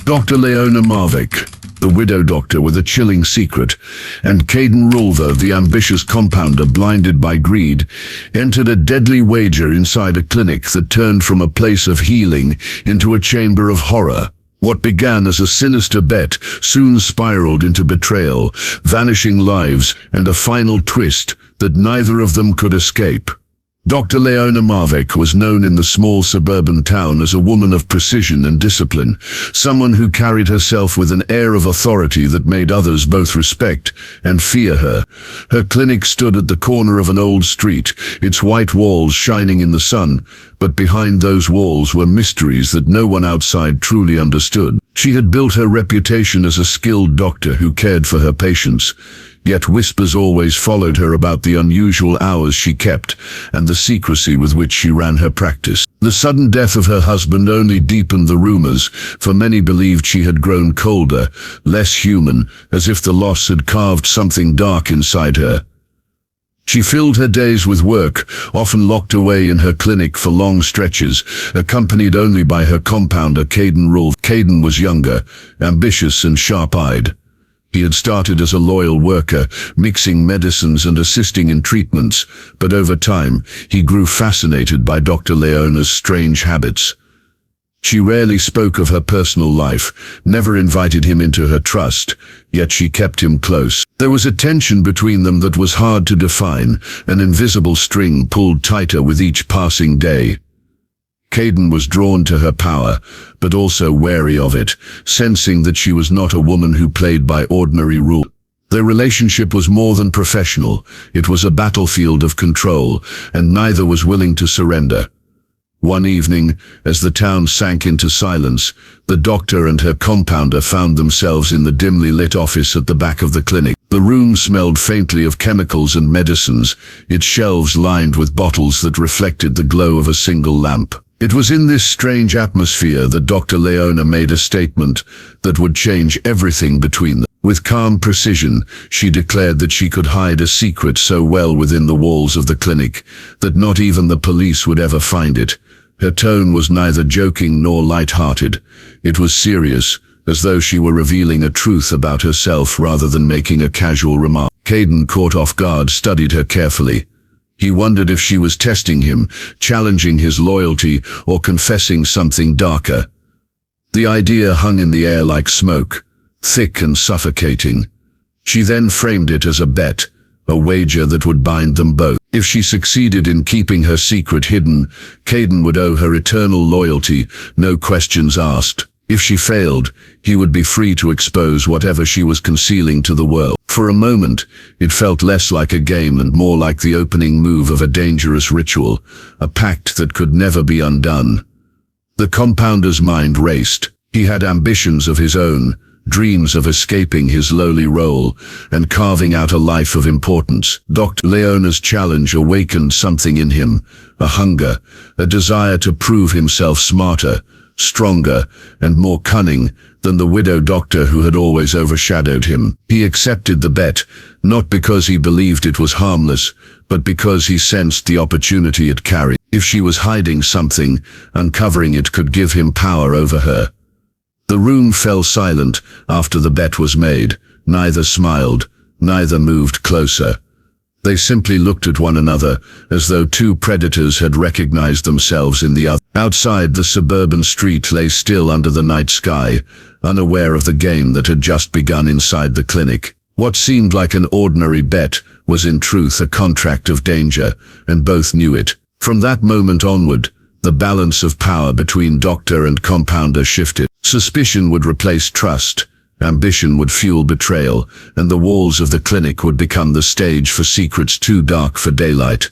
Dr. Leona Marvek, the widow doctor with a chilling secret, and Caden Rulver, the ambitious compounder blinded by greed, entered a deadly wager inside a clinic that turned from a place of healing into a chamber of horror. What began as a sinister bet soon spiraled into betrayal, vanishing lives, and a final twist that neither of them could escape. Dr. Leona Marvek was known in the small suburban town as a woman of precision and discipline, someone who carried herself with an air of authority that made others both respect and fear her. Her clinic stood at the corner of an old street, its white walls shining in the sun, but behind those walls were mysteries that no one outside truly understood. She had built her reputation as a skilled doctor who cared for her patients, yet whispers always followed her about the unusual hours she kept and the secrecy with which she ran her practice. The sudden death of her husband only deepened the rumors, for many believed she had grown colder, less human, as if the loss had carved something dark inside her. She filled her days with work, often locked away in her clinic for long stretches, accompanied only by her compounder Caden Rulver. Caden was younger, ambitious and sharp-eyed. He had started as a loyal worker, mixing medicines and assisting in treatments, but over time, he grew fascinated by Dr. Leona's strange habits. She rarely spoke of her personal life, never invited him into her trust, yet she kept him close. There was a tension between them that was hard to define, an invisible string pulled tighter with each passing day. Caden was drawn to her power, but also wary of it, sensing that she was not a woman who played by ordinary rules. Their relationship was more than professional. It was a battlefield of control, and neither was willing to surrender. One evening, as the town sank into silence, the doctor and her compounder found themselves in the dimly lit office at the back of the clinic. The room smelled faintly of chemicals and medicines, its shelves lined with bottles that reflected the glow of a single lamp. It was in this strange atmosphere that Dr. Leona made a statement that would change everything between them. With calm precision, she declared that she could hide a secret so well within the walls of the clinic that not even the police would ever find it. Her tone was neither joking nor light-hearted. It was serious, as though she were revealing a truth about herself rather than making a casual remark. Caden, caught off guard, studied her carefully. He wondered if she was testing him, challenging his loyalty, or confessing something darker. The idea hung in the air like smoke, thick and suffocating. She then framed it as a bet, a wager that would bind them both. If she succeeded in keeping her secret hidden, Caden would owe her eternal loyalty, no questions asked. If she failed, he would be free to expose whatever she was concealing to the world. For a moment, it felt less like a game and more like the opening move of a dangerous ritual, a pact that could never be undone. The compounder's mind raced. He had ambitions of his own, dreams of escaping his lowly role and carving out a life of importance. Dr. Leona's challenge awakened something in him, a hunger, a desire to prove himself smarter, stronger, and more cunning than the widow doctor who had always overshadowed him. He accepted the bet, not because he believed it was harmless, but because he sensed the opportunity it carried. If she was hiding something, uncovering it could give him power over her. The room fell silent after the bet was made. Neither smiled, neither moved closer. They simply looked at one another, as though two predators had recognized themselves in the other. Outside, the suburban street lay still under the night sky, unaware of the game that had just begun inside the clinic. What seemed like an ordinary bet was in truth a contract of danger, and both knew it. From that moment onward, the balance of power between doctor and compounder shifted. Suspicion would replace trust, ambition would fuel betrayal, and the walls of the clinic would become the stage for secrets too dark for daylight.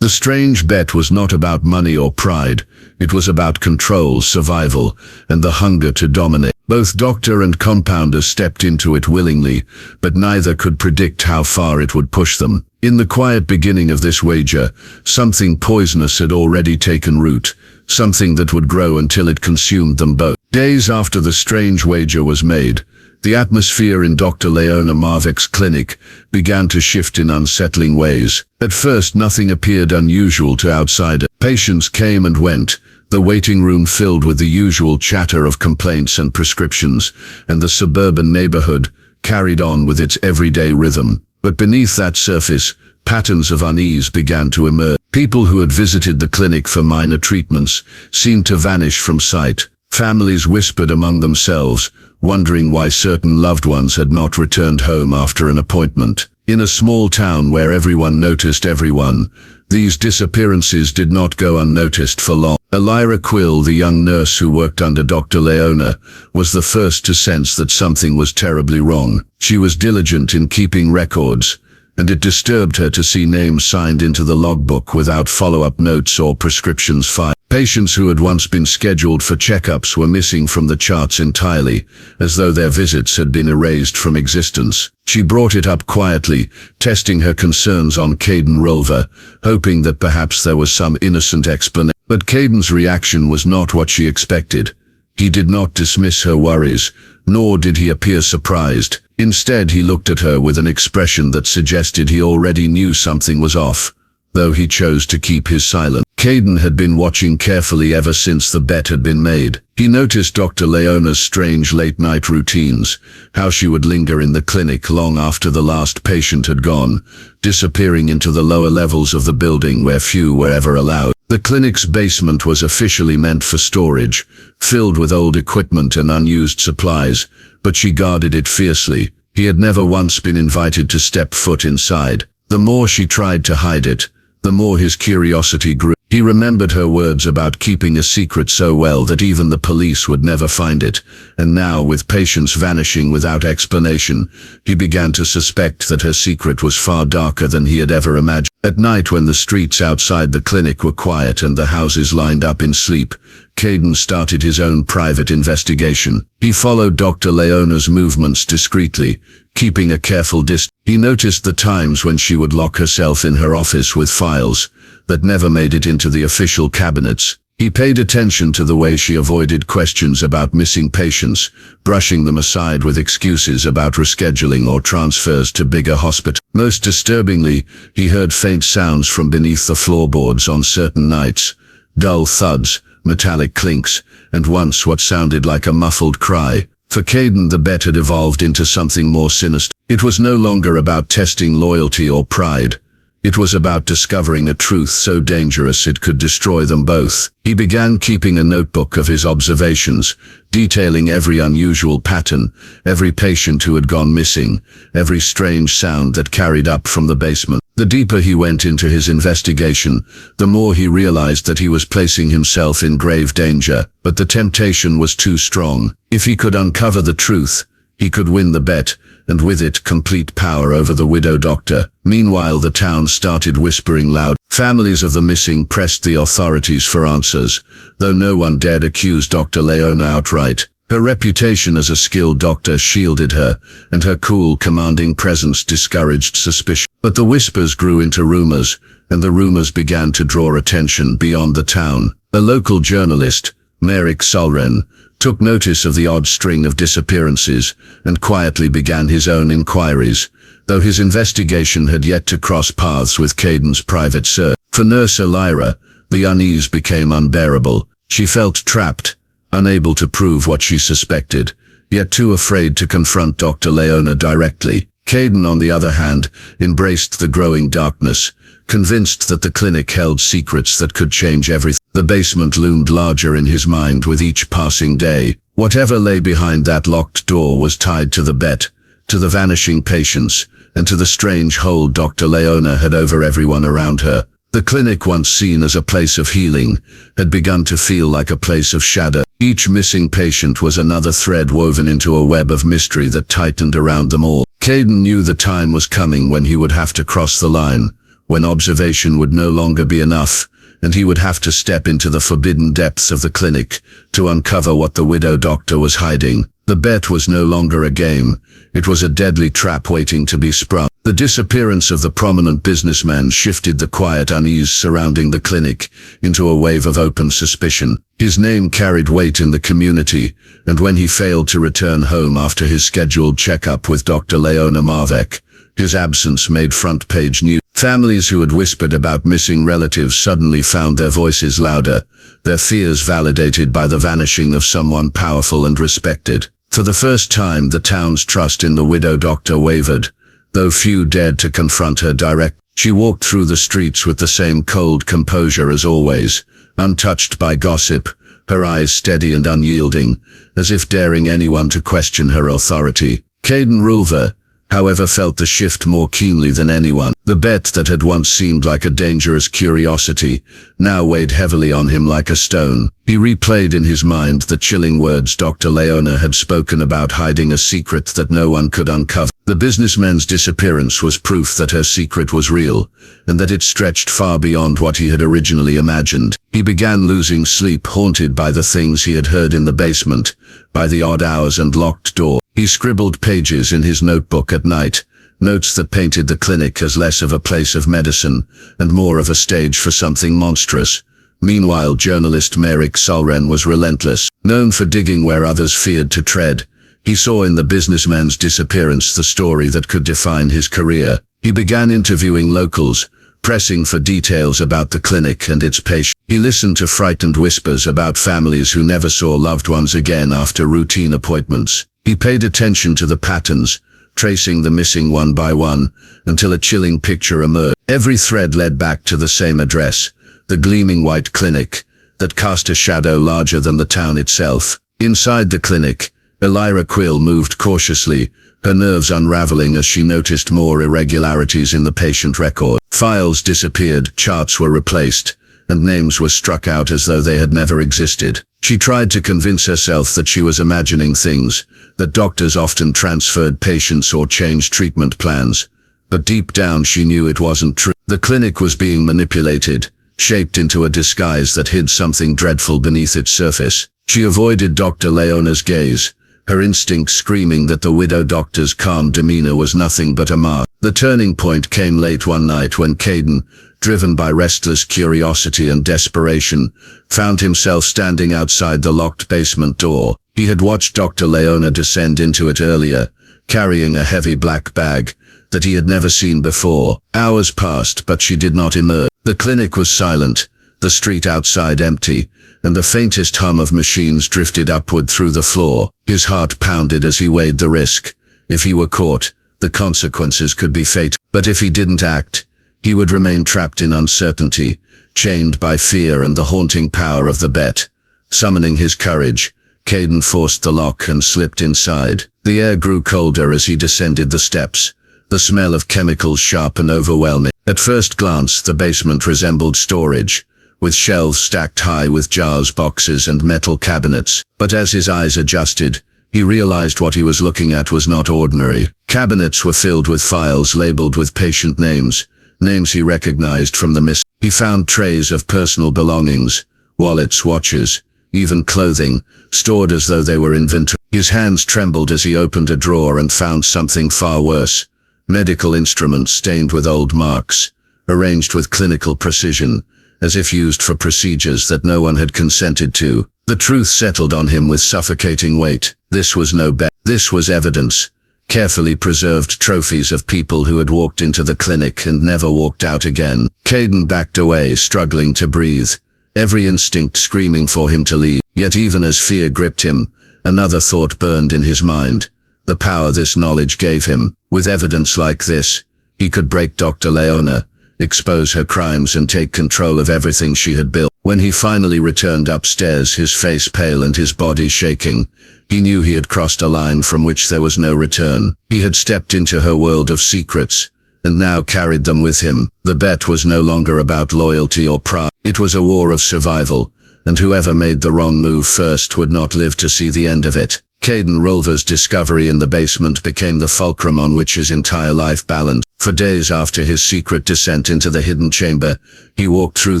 The strange bet was not about money or pride. It was about control, survival, and the hunger to dominate. Both doctor and compounder stepped into it willingly, but neither could predict how far it would push them. In the quiet beginning of this wager, something poisonous had already taken root, something that would grow until it consumed them both. Days after the strange wager was made, the atmosphere in Dr. Leona Marvek's clinic began to shift in unsettling ways. At first, nothing appeared unusual to outsiders. Patients came and went, the waiting room filled with the usual chatter of complaints and prescriptions, and the suburban neighborhood carried on with its everyday rhythm. But beneath that surface, patterns of unease began to emerge. People who had visited the clinic for minor treatments seemed to vanish from sight. Families whispered among themselves, wondering why certain loved ones had not returned home after an appointment. In a small town where everyone noticed everyone, these disappearances did not go unnoticed for long. Elira Quill, the young nurse who worked under Dr. Leona, was the first to sense that something was terribly wrong. She was diligent in keeping records, and it disturbed her to see names signed into the logbook without follow-up notes or prescriptions filed. Patients who had once been scheduled for checkups were missing from the charts entirely, as though their visits had been erased from existence. She brought it up quietly, testing her concerns on Caden Rulver, hoping that perhaps there was some innocent explanation. But Caden's reaction was not what she expected. He did not dismiss her worries, nor did he appear surprised. Instead, he looked at her with an expression that suggested he already knew something was off, though he chose to keep his silence. Caden had been watching carefully ever since the bet had been made. He noticed Dr. Leona's strange late-night routines, how she would linger in the clinic long after the last patient had gone, disappearing into the lower levels of the building where few were ever allowed. The clinic's basement was officially meant for storage, filled with old equipment and unused supplies, but she guarded it fiercely. He had never once been invited to step foot inside. The more she tried to hide it, the more his curiosity grew. He remembered her words about keeping a secret so well that even the police would never find it, and now, with patients vanishing without explanation, he began to suspect that her secret was far darker than he had ever imagined. At night, when the streets outside the clinic were quiet and the houses lined up in sleep, Caden started his own private investigation. He followed Dr. Leona's movements discreetly, keeping a careful distance. He noticed the times when she would lock herself in her office with files that never made it into the official cabinets. He paid attention to the way she avoided questions about missing patients, brushing them aside with excuses about rescheduling or transfers to bigger hospitals. Most disturbingly, he heard faint sounds from beneath the floorboards on certain nights, dull thuds, metallic clinks, and once what sounded like a muffled cry. For Caden, the bet had evolved into something more sinister. It was no longer about testing loyalty or pride. It was about discovering a truth so dangerous it could destroy them both. He began keeping a notebook of his observations, detailing every unusual pattern, every patient who had gone missing, every strange sound that carried up from the basement. The deeper he went into his investigation, the more he realized that he was placing himself in grave danger, but the temptation was too strong. If he could uncover the truth, he could win the bet, and with it complete power over the widow doctor. Meanwhile, the town started whispering loud. Families of the missing pressed the authorities for answers, though no one dared accuse Dr. Leona outright. Her reputation as a skilled doctor shielded her, and her cool, commanding presence discouraged suspicion. But the whispers grew into rumors, and the rumors began to draw attention beyond the town. A local journalist, Marek Solren, took notice of the odd string of disappearances and quietly began his own inquiries, though his investigation had yet to cross paths with Caden's private search. For Nurse Elira, the unease became unbearable. She felt trapped, unable to prove what she suspected, yet too afraid to confront Dr. Leona directly. Caden, on the other hand, embraced the growing darkness, convinced that the clinic held secrets that could change everything. The basement loomed larger in his mind with each passing day. Whatever lay behind that locked door was tied to the bet, to the vanishing patients, and to the strange hold Dr. Leona had over everyone around her. The clinic, once seen as a place of healing, had begun to feel like a place of shadow. Each missing patient was another thread woven into a web of mystery that tightened around them all. Caden knew the time was coming when he would have to cross the line, when observation would no longer be enough, and he would have to step into the forbidden depths of the clinic to uncover what the widow doctor was hiding. The bet was no longer a game. It was a deadly trap waiting to be sprung. The disappearance of the prominent businessman shifted the quiet unease surrounding the clinic into a wave of open suspicion. His name carried weight in the community, and when he failed to return home after his scheduled checkup with Dr. Leona Marvek, His absence made front-page news. Families who had whispered about missing relatives suddenly found their voices louder, their fears validated by the vanishing of someone powerful and respected. For the first time, the town's trust in the widow doctor wavered, though few dared to confront her directly. She walked through the streets with the same cold composure as always, untouched by gossip, her eyes steady and unyielding, as if daring anyone to question her authority. Caden Rulver, however, felt the shift more keenly than anyone. The bet that had once seemed like a dangerous curiosity now weighed heavily on him like a stone. He replayed in his mind the chilling words Dr. Leona had spoken about hiding a secret that no one could uncover. The businessman's disappearance was proof that her secret was real, and that it stretched far beyond what he had originally imagined. He began losing sleep, haunted by the things he had heard in the basement, by the odd hours and locked door. He scribbled pages in his notebook at night, notes that painted the clinic as less of a place of medicine and more of a stage for something monstrous. Meanwhile, journalist Marek Solren was relentless. Known for digging where others feared to tread, he saw in the businessman's disappearance the story that could define his career. He began interviewing locals, pressing for details about the clinic and its patients. He listened to frightened whispers about families who never saw loved ones again after routine appointments. He paid attention to the patterns, tracing the missing one by one, until a chilling picture emerged. Every thread led back to the same address, the gleaming white clinic, that cast a shadow larger than the town itself. Inside the clinic, Elira Quill moved cautiously, her nerves unraveling as she noticed more irregularities in the patient record. Files disappeared, charts were replaced, and names were struck out as though they had never existed. She tried to convince herself that she was imagining things, that doctors often transferred patients or changed treatment plans, but deep down she knew it wasn't true. The clinic was being manipulated, shaped into a disguise that hid something dreadful beneath its surface. She avoided Dr. Leona's gaze, her instinct screaming that the widow doctor's calm demeanor was nothing but a mask. The turning point came late one night when Caden, driven by restless curiosity and desperation, found himself standing outside the locked basement door. He had watched Dr. Leona descend into it earlier, carrying a heavy black bag that he had never seen before. Hours passed, but she did not emerge. The clinic was silent, the street outside empty, and the faintest hum of machines drifted upward through the floor. His heart pounded as he weighed the risk. If he were caught, the consequences could be fatal. But if he didn't act, he would remain trapped in uncertainty, chained by fear and the haunting power of the bet. Summoning his courage, Caden forced the lock and slipped inside. The air grew colder as he descended the steps, the smell of chemicals sharp and overwhelming. At first glance, the basement resembled storage, with shelves stacked high with jars, boxes, and metal cabinets. But as his eyes adjusted, he realized what he was looking at was not ordinary. Cabinets were filled with files labeled with patient names, names he recognized from the mist. He found trays of personal belongings, wallets, watches, even clothing, stored as though they were inventory. His hands trembled as he opened a drawer and found something far worse. Medical instruments stained with old marks, arranged with clinical precision, as if used for procedures that no one had consented to. The truth settled on him with suffocating weight. This was no bet. This was evidence. Carefully preserved trophies of people who had walked into the clinic and never walked out again. Caden backed away, struggling to breathe, every instinct screaming for him to leave. Yet even as fear gripped him, another thought burned in his mind. The power this knowledge gave him. With evidence like this, he could break Dr. Leona, expose her crimes, and take control of everything she had built. When he finally returned upstairs, his face pale and his body shaking, he knew he had crossed a line from which there was no return. He had stepped into her world of secrets, and now carried them with him. The bet was no longer about loyalty or pride. It was a war of survival, and whoever made the wrong move first would not live to see the end of it. Caden Rulver's discovery in the basement became the fulcrum on which his entire life balanced. For days after his secret descent into the hidden chamber, he walked through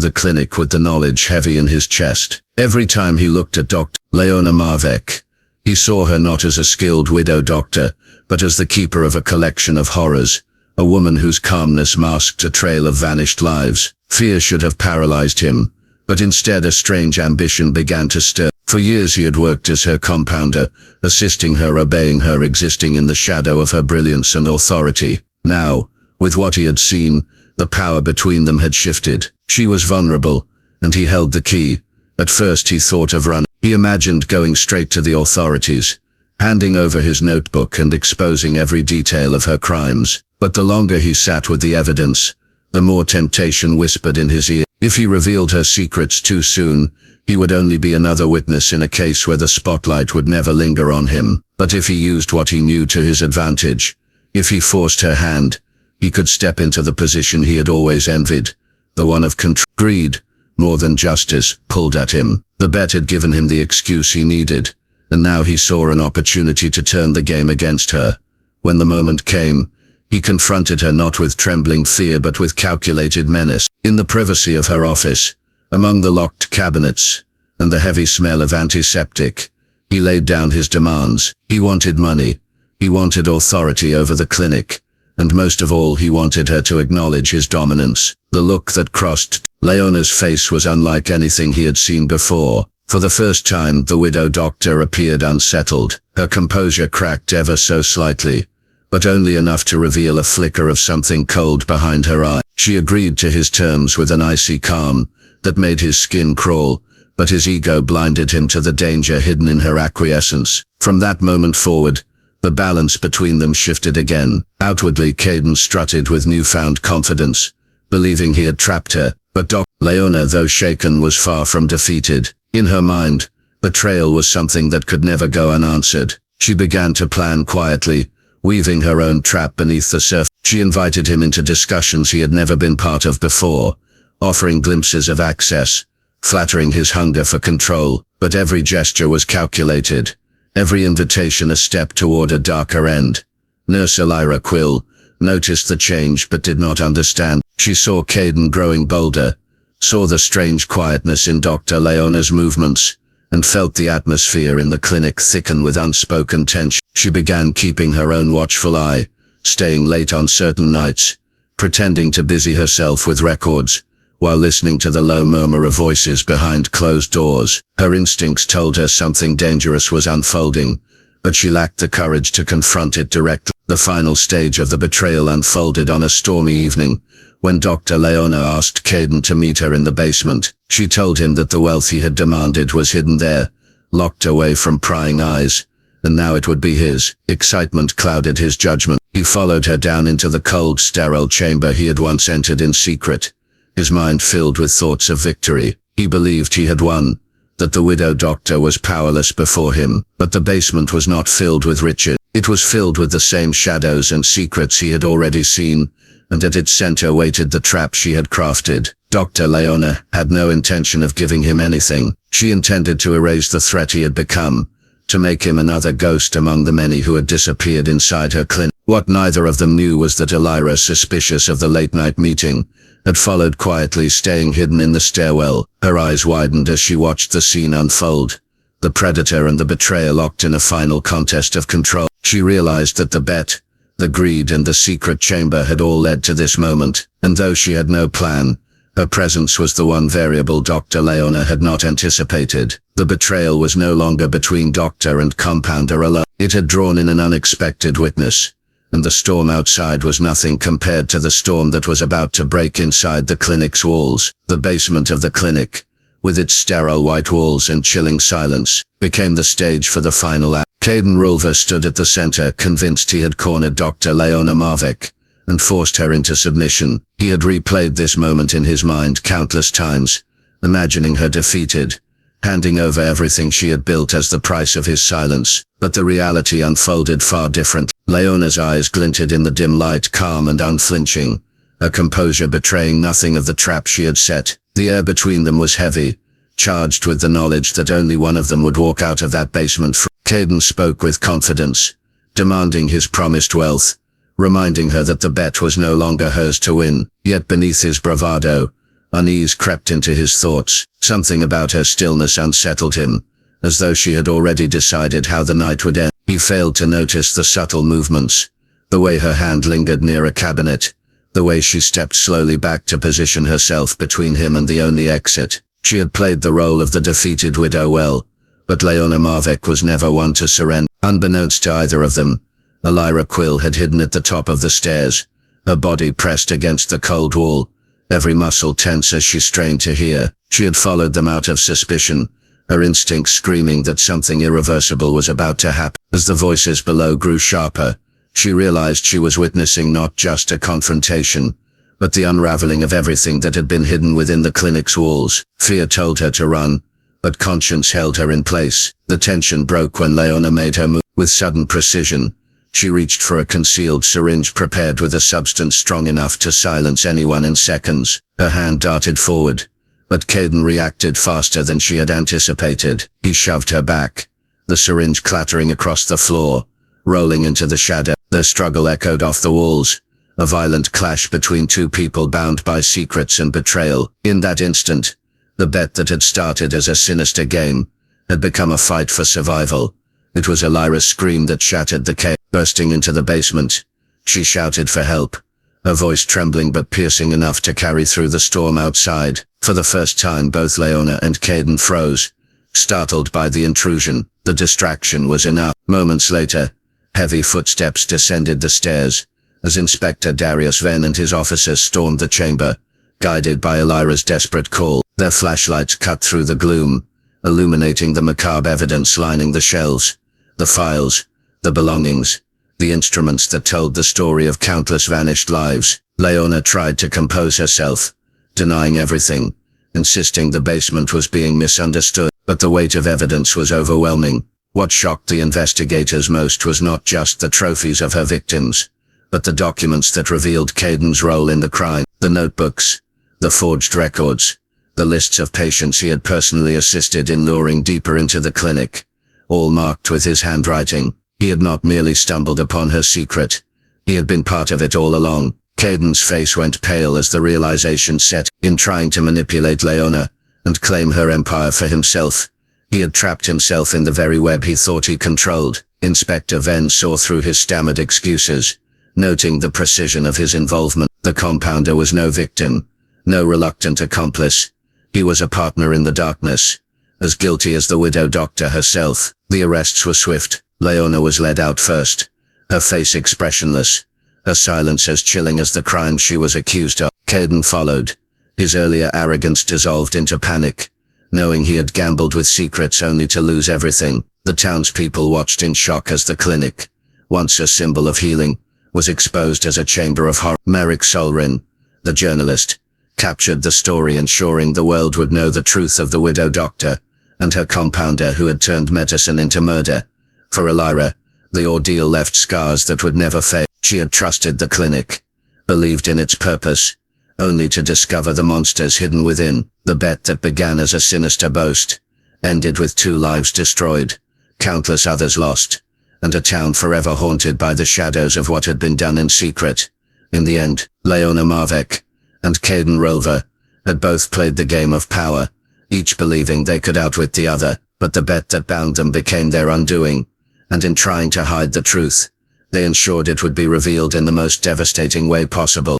the clinic with the knowledge heavy in his chest. Every time he looked at Dr. Leona Marvek, he saw her not as a skilled widow doctor, but as the keeper of a collection of horrors, a woman whose calmness masked a trail of vanished lives. Fear should have paralyzed him, but instead a strange ambition began to stir. For years he had worked as her compounder, assisting her, obeying her, existing in the shadow of her brilliance and authority. Now, with what he had seen, the power between them had shifted. She was vulnerable, and he held the key. At first he thought of running. He imagined going straight to the authorities, handing over his notebook and exposing every detail of her crimes. But the longer he sat with the evidence, the more temptation whispered in his ear. If he revealed her secrets too soon, he would only be another witness in a case where the spotlight would never linger on him. But if he used what he knew to his advantage, if he forced her hand, he could step into the position he had always envied, the one of control. Greed, more than justice, pulled at him. The bet had given him the excuse he needed, and now he saw an opportunity to turn the game against her. When the moment came, he confronted her not with trembling fear but with calculated menace. In the privacy of her office, among the locked cabinets, and the heavy smell of antiseptic, he laid down his demands. He wanted money. He wanted authority over the clinic. And most of all, he wanted her to acknowledge his dominance. The look that crossed Leona's face was unlike anything he had seen before. For the first time, the widow doctor appeared unsettled. Her composure cracked ever so slightly, but only enough to reveal a flicker of something cold behind her eye. She agreed to his terms with an icy calm that made his skin crawl, but his ego blinded him to the danger hidden in her acquiescence. From that moment forward, the balance between them shifted again. Outwardly, Caden strutted with newfound confidence, believing he had trapped her, but Leona, though shaken, was far from defeated. In her mind, betrayal was something that could never go unanswered. She began to plan quietly, weaving her own trap beneath the surface. She invited him into discussions he had never been part of before, offering glimpses of access, flattering his hunger for control, but every gesture was calculated. Every invitation a step toward a darker end. Nurse Elira Quill noticed the change but did not understand. She saw Caden growing bolder, saw the strange quietness in Dr. Leona's movements, and felt the atmosphere in the clinic thicken with unspoken tension. She began keeping her own watchful eye, staying late on certain nights, pretending to busy herself with records, while listening to the low murmur of voices behind closed doors. Her instincts told her something dangerous was unfolding, but she lacked the courage to confront it directly. The final stage of the betrayal unfolded on a stormy evening, when Dr. Leona asked Caden to meet her in the basement. She told him that the wealth he had demanded was hidden there, locked away from prying eyes, and now it would be his. Excitement clouded his judgment. He followed her down into the cold, sterile chamber he had once entered in secret, his mind filled with thoughts of victory. He believed he had won, that the widow doctor was powerless before him. But the basement was not filled with riches. It was filled with the same shadows and secrets he had already seen, and at its center waited the trap she had crafted. Dr. Leona had no intention of giving him anything. She intended to erase the threat he had become, to make him another ghost among the many who had disappeared inside her clinic. What neither of them knew was that Elira, suspicious of the late-night meeting, had followed quietly, staying hidden in the stairwell. Her eyes widened as she watched the scene unfold. The predator and the betrayer locked in a final contest of control. She realized that the bet, the greed and the secret chamber had all led to this moment, and though she had no plan, her presence was the one variable Dr. Leona had not anticipated. The betrayal was no longer between doctor and compounder alone. It had drawn in an unexpected witness, and the storm outside was nothing compared to the storm that was about to break inside the clinic's walls. The basement of the clinic, with its sterile white walls and chilling silence, became the stage for the final act. Caden Rulver stood at the center, convinced he had cornered Dr. Leona Marvek, and forced her into submission. He had replayed this moment in his mind countless times, imagining her defeated, handing over everything she had built as the price of his silence. But the reality unfolded far different. Leona's eyes glinted in the dim light, calm and unflinching, her composure betraying nothing of the trap she had set. The air between them was heavy, charged with the knowledge that only one of them would walk out of that basement. Caden spoke with confidence, demanding his promised wealth, reminding her that the bet was no longer hers to win. Yet beneath his bravado, unease crept into his thoughts. Something about her stillness unsettled him, as though she had already decided how the night would end. He failed to notice the subtle movements, the way her hand lingered near a cabinet, the way she stepped slowly back to position herself between him and the only exit. She had played the role of the defeated widow well, but Leona Marvek was never one to surrender. Unbeknownst to either of them, Elira Quill had hidden at the top of the stairs, her body pressed against the cold wall, every muscle tense as she strained to hear. She had followed them out of suspicion, her instincts screaming that something irreversible was about to happen. As the voices below grew sharper, she realized she was witnessing not just a confrontation, but the unraveling of everything that had been hidden within the clinic's walls. Fear told her to run, but conscience held her in place. The tension broke when Leona made her move. With sudden precision, she reached for a concealed syringe prepared with a substance strong enough to silence anyone in seconds. Her hand darted forward, but Caden reacted faster than she had anticipated. He shoved her back, the syringe clattering across the floor, rolling into the shadow. Their struggle echoed off the walls, a violent clash between two people bound by secrets and betrayal. In that instant, the bet that had started as a sinister game had become a fight for survival. It was Elira's scream that shattered the cave. Bursting into the basement, she shouted for help, her voice trembling but piercing enough to carry through the storm outside. For the first time, both Leona and Caden froze, startled by the intrusion. The distraction was enough. Moments later, heavy footsteps descended the stairs, as Inspector Darius Venn and his officers stormed the chamber, guided by Elira's desperate call. Their flashlights cut through the gloom, illuminating the macabre evidence lining the shelves, the files, the belongings, the instruments that told the story of countless vanished lives. Leona tried to compose herself, denying everything, insisting the basement was being misunderstood, but the weight of evidence was overwhelming. What shocked the investigators most was not just the trophies of her victims, but the documents that revealed Caden's role in the crime. The notebooks, the forged records, the lists of patients he had personally assisted in luring deeper into the clinic, all marked with his handwriting. He had not merely stumbled upon her secret, he had been part of it all along. Caden's face went pale as the realization set in. Trying to manipulate Leona and claim her empire for himself, he had trapped himself in the very web he thought he controlled. Inspector Venn saw through his stammered excuses, noting the precision of his involvement. The compounder was no victim, no reluctant accomplice. He was a partner in the darkness, as guilty as the widow doctor herself. The arrests were swift. Leona was led out first, her face expressionless, her silence as chilling as the crime she was accused of. Caden followed, his earlier arrogance dissolved into panic, knowing he had gambled with secrets only to lose everything. The townspeople watched in shock as the clinic, once a symbol of healing, was exposed as a chamber of horror. Marek Solren, the journalist, captured the story, ensuring the world would know the truth of the widow doctor and her compounder who had turned medicine into murder. For Elira, the ordeal left scars that would never fade. She had trusted the clinic, believed in its purpose, only to discover the monsters hidden within. The bet that began as a sinister boast ended with 2 lives destroyed, countless others lost, and a town forever haunted by the shadows of what had been done in secret. In the end, Leona Marvek and Caden Rulver had both played the game of power, each believing they could outwit the other, but the bet that bound them became their undoing. And in trying to hide the truth, they ensured it would be revealed in the most devastating way possible.